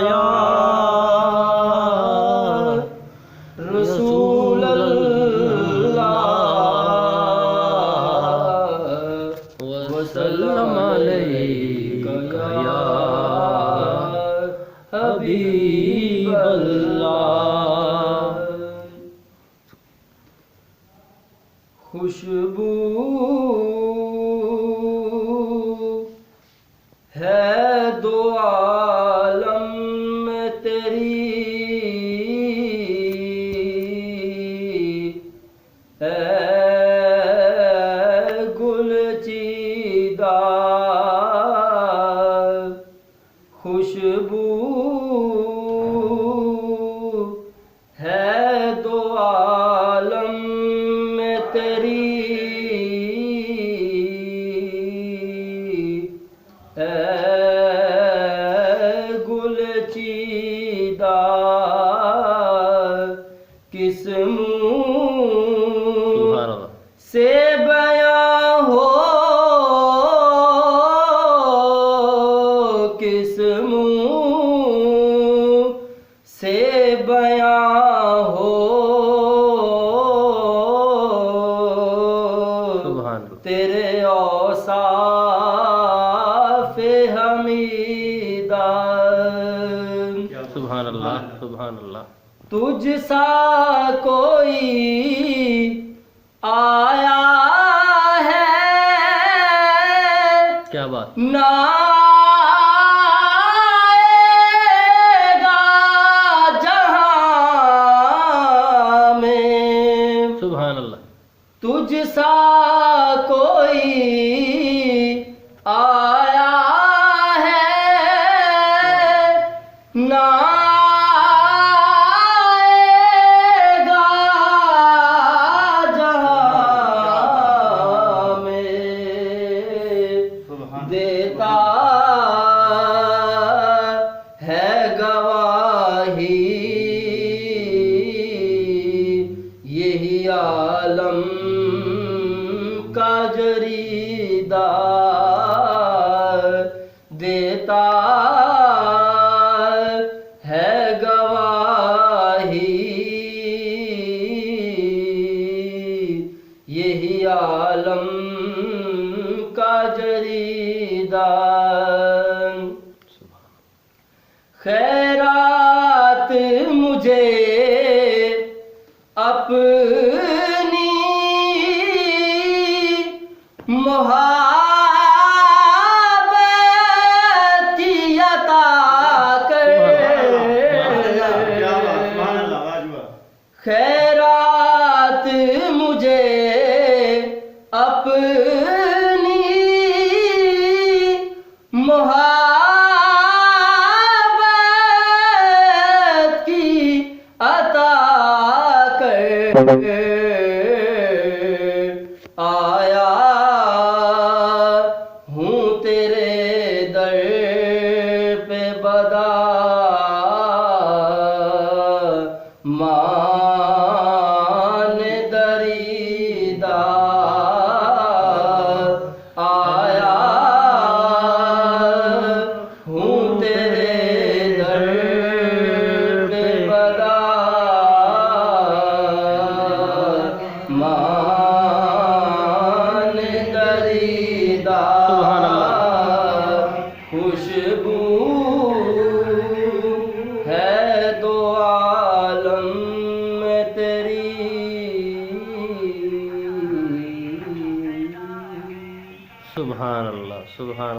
या रसूल अल्लाह वसल्लम अलैका या हबीब अल्लाह। खुशबू है दो आलम में तेरी, ऐ गुलचीदा। खुशबू है दो आलम में तेरी, गुलचीदा। किस मुँह से बयां हो, किस मुँह से बयां हो, तेरे औसाफ़े हमीदा। सुभान अल्लाह, सुभान अल्लाह। तुझ सा कोई आया है, क्या बात, ना आएगा जहां में। सुभान अल्लाह। तुझ सा कोई आया है, ना आएगा जहां में। देता है गवाही यही आलम का जरीदा। देता है गवाही यही आलम का जरीदा। खैरात मुझे अपनी मोहब्बत की अता कर। खैरात मुझे अपनी मोहब्बत की अता कर। आया हूँ तेरे दर पे बदा, मान दरीदा। आया हूँ तेरे दर पे बदा, मान दरीदा। खुशबू है दो आलम में तेरी। सुभान अल्लाह, सुभान